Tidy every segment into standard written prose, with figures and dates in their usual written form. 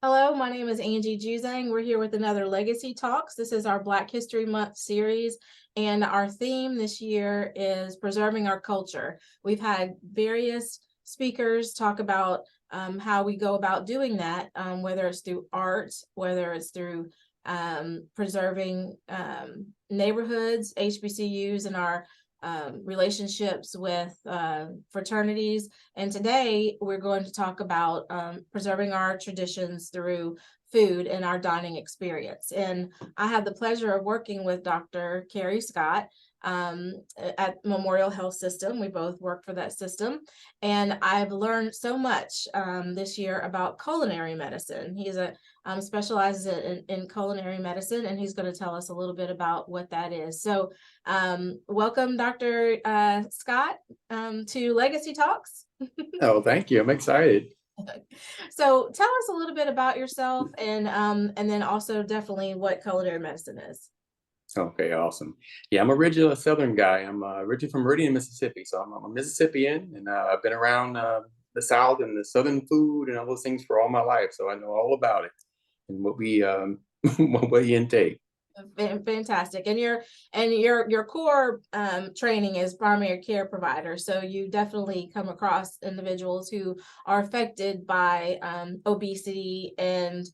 Hello, my name is Angie Juzang. We're here with another Legacy Talks. This is our Black History Month series, and our theme this year is preserving our culture. We've had various speakers talk about how we go about doing that, whether it's through art, whether it's through preserving neighborhoods, HBCUs, and our relationships with fraternities. And today we're going to talk about preserving our traditions through food and our dining experience. And I have the pleasure of working with Dr. Kerry Scott at Memorial Health System. We both work for that system. And I've learned so much this year about culinary medicine. He's a specializes in culinary medicine, and he's going to tell us a little bit about what that is. So welcome, Dr. Scott, to Legacy Talks. Oh, thank you. I'm excited. So tell us a little bit about yourself, and then also definitely what culinary medicine is. Okay, awesome. Yeah, I'm originally a Southern guy. I'm originally from Meridian, Mississippi. So I'm a Mississippian, and I've been around the South and the Southern food and all those things for all my life. So I know all about it and what we what we intake. Fantastic. And your core training is primary care provider. So you definitely come across individuals who are affected by obesity and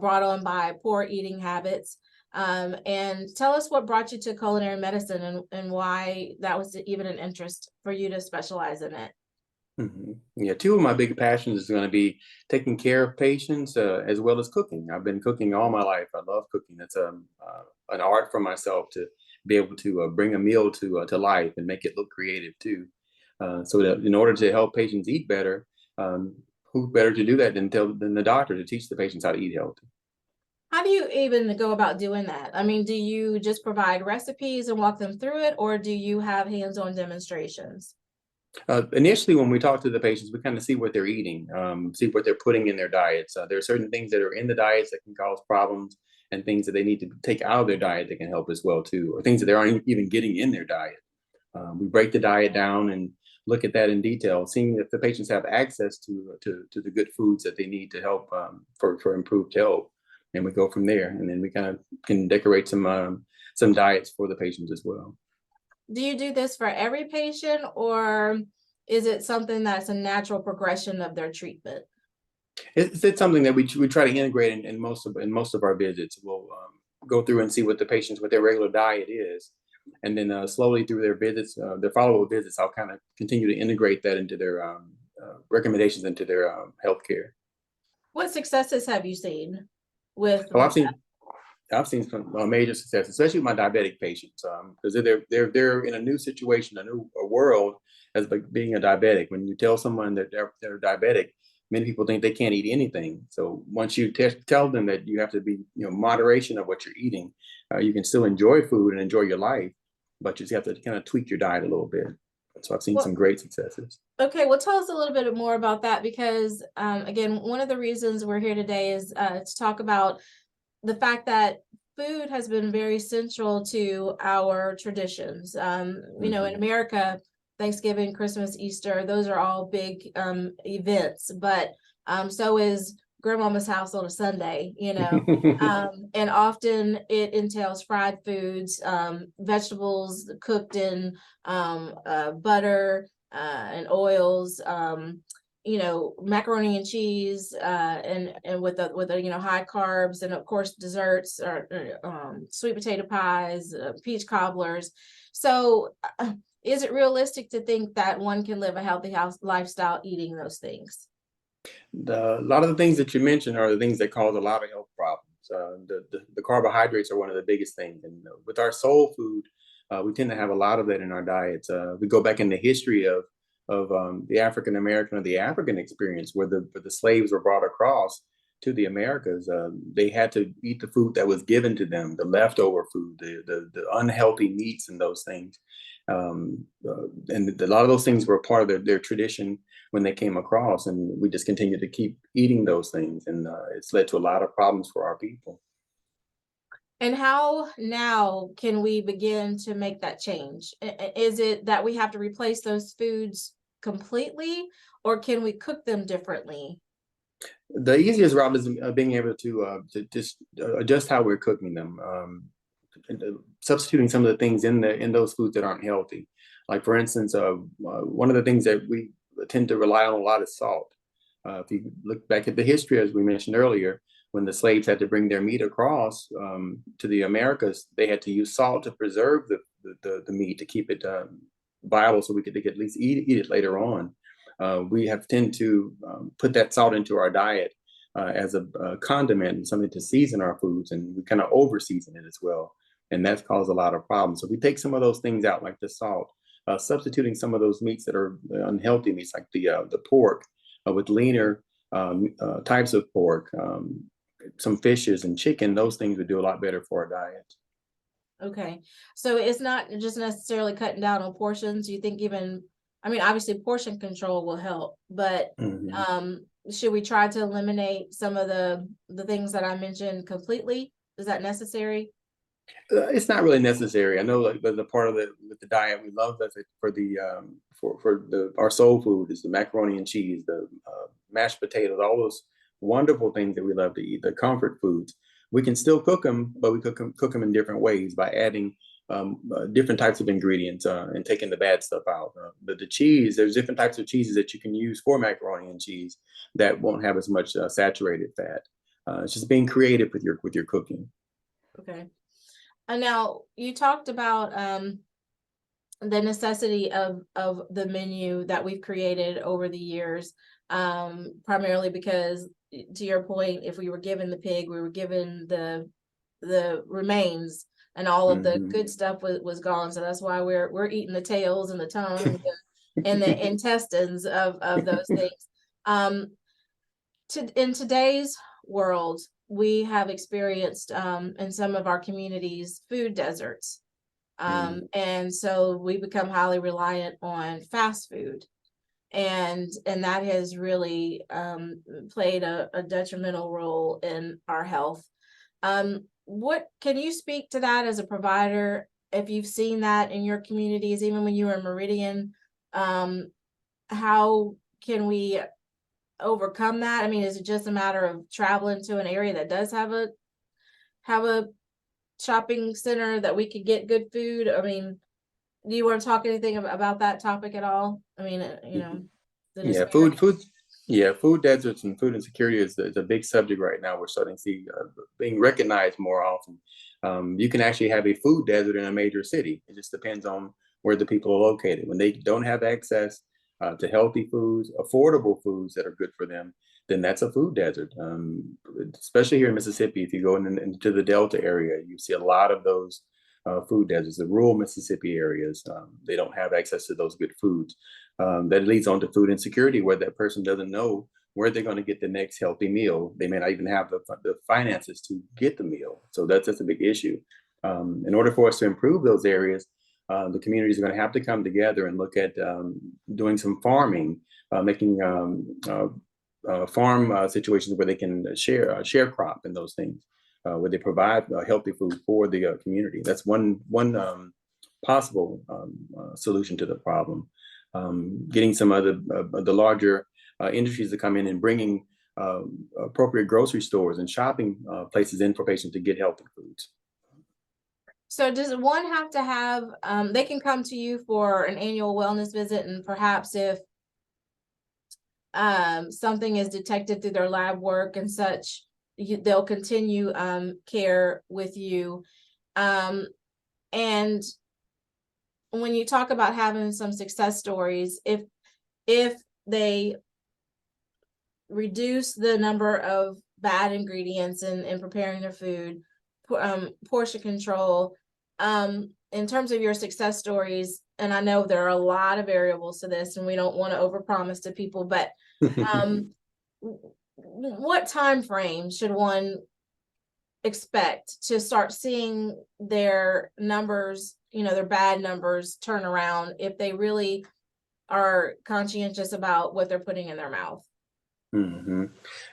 brought on by poor eating habits. And tell us what brought you to culinary medicine, and why that was even an interest for you to specialize in it. Yeah, two of my big passions is going to be taking care of patients as well as cooking. I've been cooking all my life. I love cooking. It's an art for myself to be able to bring a meal to life and make it look creative too. So that in order to help patients eat better, who better to do that than the doctor to teach the patients how to eat healthy? How do you even go about doing that? I mean, do you just provide recipes and walk them through it, or do you have hands-on demonstrations? Initially, when we talk to the patients, we kind of see what they're eating, see what they're putting in their diets. There are certain things that are in the diets that can cause problems, and things that they need to take out of their diet that can help as well too, or things that they aren't even getting in their diet. We break the diet down and look at that in detail, seeing if the patients have access to the good foods that they need to help for improved health, and we go from there. And then we kind of can decorate some diets for the patients as well. Do you do this for every patient, or is it something that's a natural progression of their treatment? It's something that we try to integrate in most of our visits. We'll go through and see what the patients what their regular diet is, and then slowly through their visits, their follow-up visits, I'll kind of continue to integrate that into their recommendations into their healthcare. What successes have you seen with Oh, with that? I've seen some major success, especially with my diabetic patients, because they're in a new situation, a world as being a diabetic. When you tell someone that they're diabetic, many people think they can't eat anything. So once you tell them that you have to be, moderation of what you're eating, you can still enjoy food and enjoy your life, but you just have to kind of tweak your diet a little bit. So I've seen some Well, great successes. okay, well, tell us a little bit more about that, because again, one of the reasons we're here today is to talk about the fact that food has been very central to our traditions. In Hmm. America, Thanksgiving, Christmas, Easter, those are all big events, but so is grandmama's house on a Sunday, and often it entails fried foods, vegetables cooked in butter and oils, macaroni and cheese, and with a high carbs, and of course desserts or sweet potato pies, peach cobblers. So is it realistic to think that one can live a healthy house lifestyle eating those things? A lot of the things that you mentioned are the things that cause a lot of health problems. The carbohydrates are one of the biggest things, and with our soul food, we tend to have a lot of that in our diets. We go back in the history of the African American or the African experience, where the slaves were brought across to the Americas. They had to eat the food that was given to them, the leftover food, the unhealthy meats and those things. And a lot of those things were part of their tradition when they came across, and we just continue to keep eating those things, and it's led to a lot of problems for our people. And how now can we begin to make that change? Is it that we have to replace those foods completely, or can we cook them differently? The easiest route is being able to just adjust how we're cooking them, and, substituting some of the things in those foods that aren't healthy. Like for instance, one of the things that we tend to rely on a lot is salt. If you look back at the history, as we mentioned earlier, when the slaves had to bring their meat across to the Americas, they had to use salt to preserve the meat to keep it viable, so they could at least eat it later on. We have tend to put that salt into our diet as a condiment and something to season our foods, and we kind of over season it as well, and that's caused a lot of problems. So we take some of those things out, like the salt, substituting some of those meats that are unhealthy meats, like the pork, with leaner types of pork, some fishes and chicken. Those things would do a lot better for our diet. Okay, so it's not just necessarily cutting down on portions. You think even, I mean, obviously portion control will help, but Mhm. should we try to eliminate some of the things that I mentioned completely? Is that necessary? It's not really necessary. I know, like the part of the with the diet we love that for the for the our soul food is the macaroni and cheese, the mashed potatoes, all those wonderful things that we love to eat, the comfort foods. We can still cook them, but we cook them in different ways by adding different types of ingredients and taking the bad stuff out. The cheese, there's different types of cheeses that you can use for macaroni and cheese that won't have as much saturated fat. It's just being creative with your cooking. Okay. And now you talked about the necessity of the menu that we've created over the years, primarily because to your point, if we were given the pig, we were given the remains, and all of the Mhm. good stuff was gone. So that's why we're eating the tails and the tongues and the intestines of those things. Um, in today's world, we have experienced in some of our communities food deserts. Mm. And so we become highly reliant on fast food. And that has really played a detrimental role in our health. What can you speak to that as a provider? If you've seen that in your communities, even when you were in Meridian, um, how can we overcome that? I mean, is it just a matter of traveling to an area that does have a shopping center that we could get good food? I mean, do you want to talk anything about that topic at all? I mean, the Yeah, disparity. food deserts and food insecurity is a big subject right now. We're starting to see being recognized more often. You can actually have a food desert in a major city. It just depends on where the people are located. When they don't have access to healthy foods, affordable foods that are good for them, then that's a food desert. Especially here in Mississippi, if you go into the Delta area, you see a lot of those food deserts. The rural Mississippi areas, they don't have access to those good foods. That leads on to food insecurity, where that person doesn't know where they're going to get the next healthy meal. They may not even have the finances to get the meal. So that's a big issue. In order for us to improve those areas, the communities are going to have to come together and look at doing some farming, making farm situations where they can share crop and those things, where they provide healthy food for the community. That's one possible solution to the problem. Getting some of the larger industries to come in and bringing appropriate grocery stores and shopping places in for patients to get healthy foods. So does one have to have, they can come to you for an annual wellness visit, and perhaps if something is detected through their lab work and such, they'll continue care with you. Um, and when you talk about having some success stories, if they reduce the number of bad ingredients in preparing their food, portion control, in terms of your success stories, and I know there are a lot of variables to this, and we don't want to overpromise to people, but um, what time frame should one expect to start seeing their numbers, their bad numbers turn around if they really are conscientious about what they're putting in their mouth? Hmm.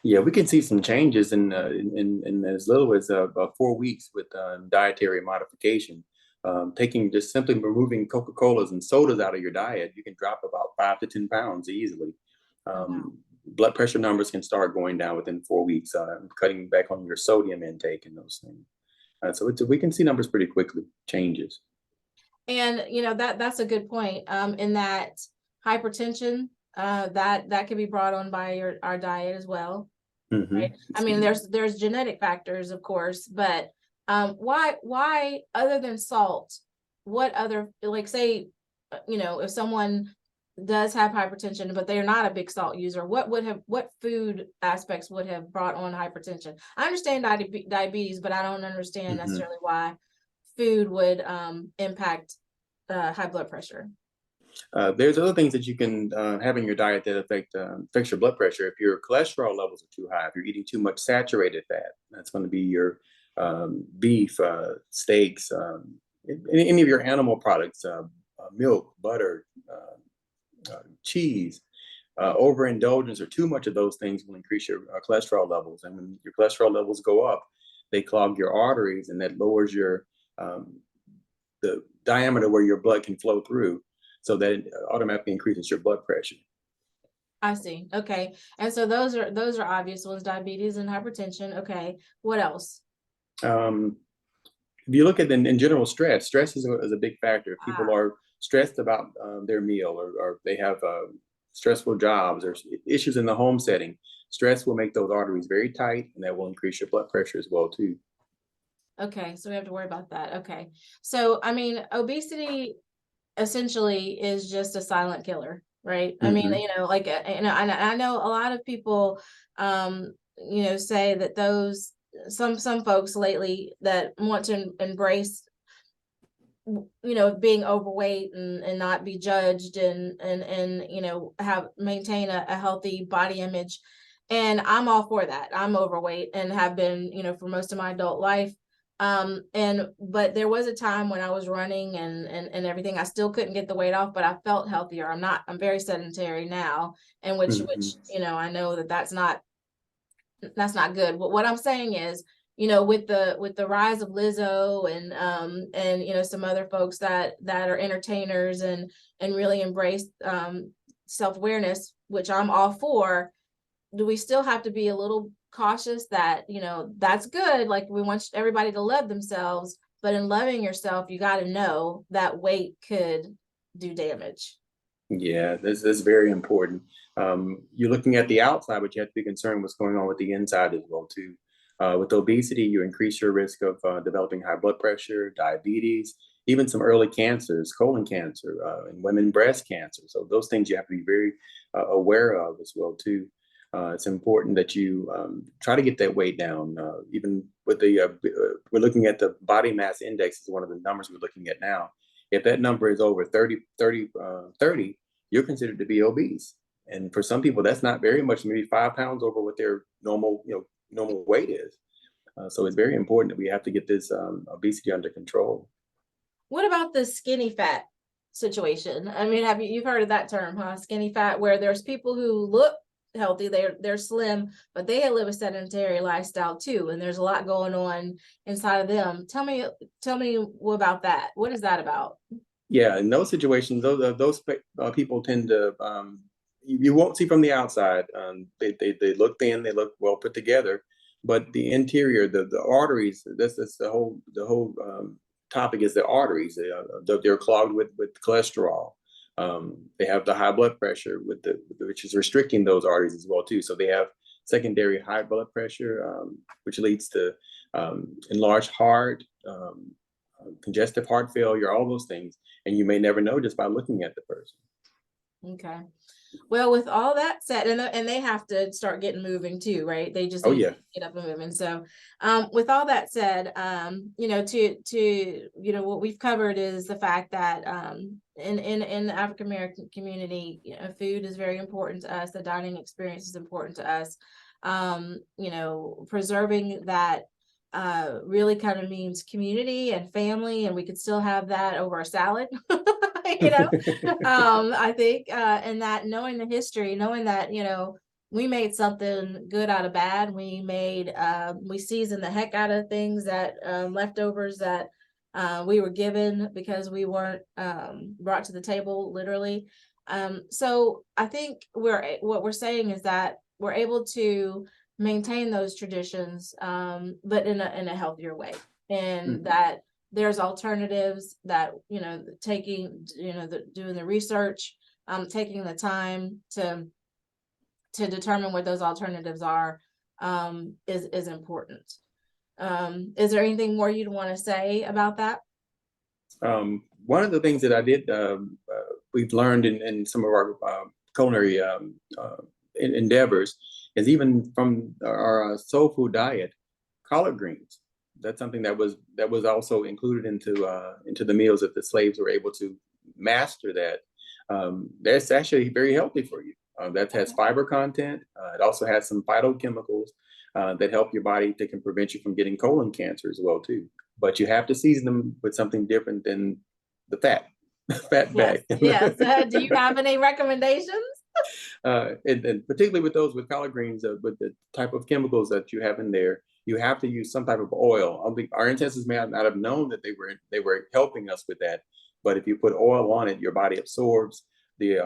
Yeah, we can see some changes in as little as 4 weeks with dietary modification. Taking just simply removing Coca-Colas and sodas out of your diet, you can drop about 5 to 10 pounds easily. Oh, wow. Um, blood pressure numbers can start going down within 4 weeks. Cutting back on your sodium intake and those things. We can see numbers pretty quickly changes. And that's a good point. In that hypertension, that can be brought on by our diet as well, right? I mean, there's genetic factors, of course, but why other than salt, what other, like, say, if someone does have hypertension, but they're not a big salt user, what food aspects would have brought on hypertension? I understand diabetes, but I don't understand Mhm. necessarily why food would impact high blood pressure. There's other things that you can have in your diet that affects your blood pressure. If your cholesterol levels are too high, if you're eating too much saturated fat, that's going to be your beef, steaks, any of your animal products, milk, butter, cheese. Overindulgence or too much of those things will increase your cholesterol levels, and when your cholesterol levels go up, they clog your arteries, and that lowers your the diameter where your blood can flow through, so that it automatically increases your blood pressure. I see. Okay. And so those are obvious ones: diabetes and hypertension. Okay. What else? Um, if you look at in general, stress is a big factor. If people Ah, are stressed about their meal, or they have stressful jobs or issues in the home setting, stress will make those arteries very tight, and that will increase your blood pressure as well too. okay. So we have to worry about that. Okay. So I mean, obesity essentially is just a silent killer, right? I mean, Hmm. like, I know a lot of people, say that some folks lately that want to embrace, being overweight and not be judged and have maintain a healthy body image. And I'm all for that. I'm overweight and have been, for most of my adult life. But there was a time when I was running and everything. I still couldn't get the weight off, but I felt healthier. I'm very sedentary now, and which, Hmm. I know that that's not good. But what I'm saying is, with the rise of Lizzo and some other folks that are entertainers and really embrace self-awareness, which I'm all for, do we still have to be a little cautious that, that's good, like we want everybody to love themselves, but in loving yourself, you got to know that weight could do damage. Yeah, that's very important. You're looking at the outside, but you have to be concerned what's going on with the inside as well too. With obesity, you increase your risk of developing high blood pressure, diabetes, even some early cancers, colon cancer, and women breast cancer. So those things you have to be very aware of as well too. It's important that you try to get that weight down. Even with we're looking at the body mass index is one of the numbers we're looking at now. If that number is over 30, you're considered to be obese. And for some people, that's not very much, maybe 5 pounds over what their normal weight is. So it's very important that we have to get this obesity under control. What about the skinny fat situation? I mean, you've heard of that term, huh? Skinny fat, where there's people who look healthy, they're slim, but they live a sedentary lifestyle too, and there's a lot going on inside of them. Tell me about that. What is that about? Yeah, in those situations, those people tend to you won't see from the outside. They look thin, they look well put together, but the interior, the arteries. That's the whole topic is the arteries. They're clogged with cholesterol. They have the high blood pressure which is restricting those arteries as well too. So they have secondary high blood pressure, which leads to enlarged heart, congestive heart failure, all those things, and you may never know just by looking at the person. Okay. Well, with all that said, and they have to start getting moving too, right? They just Oh need to yeah. get up and moving. So, with all that said, what we've covered is the fact that in the African American community, food is very important to us. The dining experience is important to us. Preserving that really kind of means community and family, and we could still have that over a salad. you know I think and that knowing the history, knowing that we made something good out of bad. We seasoned the heck out of things, that leftovers that we were given because we weren't brought to the table literally. So I think what we're saying is that we're able to maintain those traditions, but in a healthier way, and Mhm. that there's alternatives that, taking, doing the research, taking the time to determine what those alternatives are, is important. Is there anything more you'd want to say about that? One of the things that I did, we've learned in some of our culinary endeavors is even from our soul food diet, collard greens. That's something that was also included into the meals that the slaves were able to master that. That's actually very healthy for you. That has fiber content. It also has some phytochemicals that help your body, that can prevent you from getting colon cancer as well too. But you have to season them with something different than the fat Yes, bag. yes. Do you have any recommendations? And particularly with those with collard greens, with the type of chemicals that you have in there, you have to use some type of oil. I think our ancestors may not have known that they were helping us with that, but if you put oil on it, your body absorbs the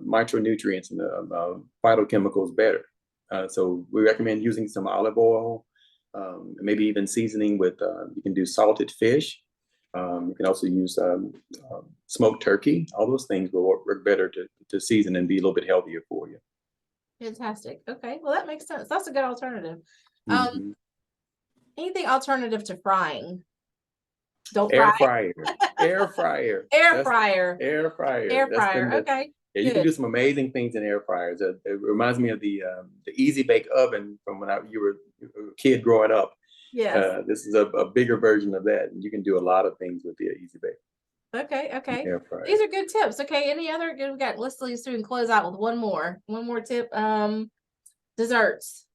micronutrients and the phytochemicals better. So we recommend using some olive oil, maybe even seasoning with. You can do salted fish. You can also use smoked turkey. All those things will work better to season and be a little bit healthier for you. Fantastic. Okay, well, that makes sense. That's a good alternative. Um, Mhm. Anything alternative to frying? Don't Air fry. fryer, air fryer. Air That's fryer. air fryer. Air That's been fryer. the Okay, Yeah. You can good. do some amazing things in air fryers. It reminds me of the easy bake oven from when you were a kid growing up. Yes. This is a bigger version of that, and you can do a lot of things with the easy bake Okay, okay. air These fryer. are good tips. Okay, any other good? We got, let's soon close out with one more tip. Desserts.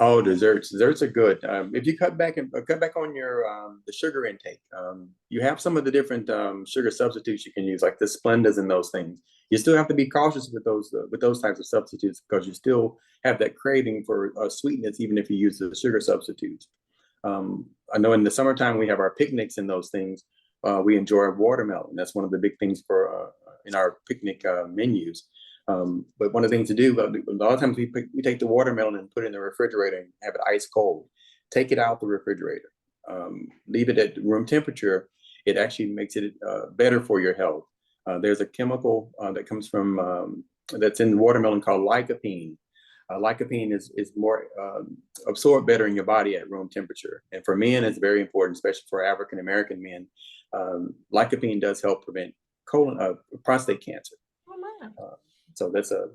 Oh, desserts. Desserts are good. If you cut back on your the sugar intake, you have some of the different sugar substitutes you can use, like the Splendas and those things. You still have to be cautious with those types of substitutes because you still have that craving for sweetness, even if you use the sugar substitutes. I know in the summertime we have our picnics and those things. We enjoy watermelon. That's one of the big things for in our picnic menus. But one of the things to do, a lot of times we take the watermelon and put it in the refrigerator and have it ice cold. Take it out the refrigerator. Leave it at room temperature. It actually makes it better for your health. There's a chemical that comes from that's in watermelon called lycopene. Lycopene is more absorbed better in your body at room temperature. And for men, it's very important, especially for African American men. Lycopene does help prevent prostate cancer. Oh my. Uh, so that's a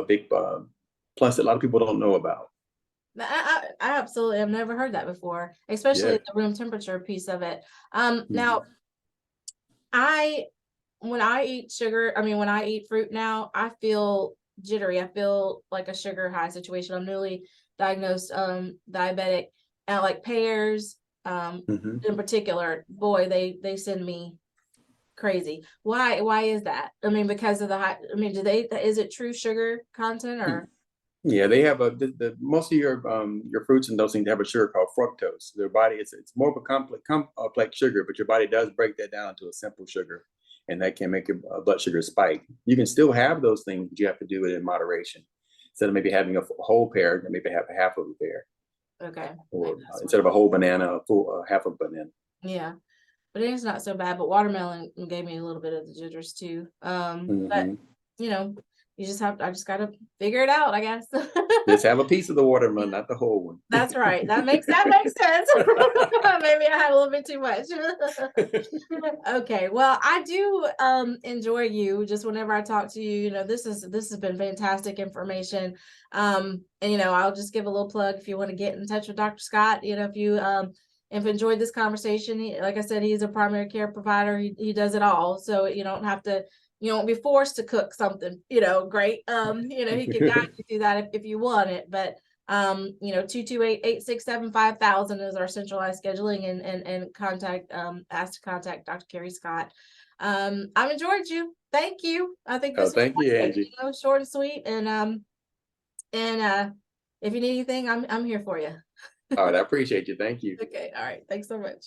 big plus that a lot of people don't know about. I absolutely have never heard that before, especially Yeah. the room temperature piece of it. Mhm. Now I when I eat sugar, I mean, when I eat fruit now, I feel jittery. I feel like a sugar high situation. I'm newly diagnosed diabetic, and like pears, Mhm. in particular, boy, they send me crazy. Why is that? I mean, because of the high, I mean, is it true sugar content or? Yeah, they have the most of your fruits and those things have a sugar called fructose. Their body it's more of a complex sugar, but your body does break that down to a simple sugar, and that can make your blood sugar spike. You can still have those things, but you have to do it in moderation. Instead of maybe having a whole pear, maybe have a half of a pear, Okay, maybe or that's what. instead of a whole banana, a full half a banana. Yeah, but it's not so bad. But watermelon gave me a little bit of the jitters too. But Hmm. you know, I just gotta figure it out, I guess. Just have a piece of the watermelon, not the whole one. That's right. That makes sense. Maybe I had a little bit too much. Okay. Well, I do enjoy you just whenever I talk to you. This has been fantastic information. And I'll just give a little plug if you want to get in touch with Dr. Scott. If you enjoyed this conversation, like I said, he's a primary care provider. He does it all. So you don't have to, you won't be forced to cook something, great. He can guide you through that if you want it. But 228-867-5000 is our centralized scheduling, and ask to contact Dr. Kerry Scott. I've enjoyed you. Thank you. I think Oh, this thank was you, great, Angie. short and sweet. And if you need anything, I'm here for you. All right, I appreciate you. Thank you. Okay, all right. Thanks so much.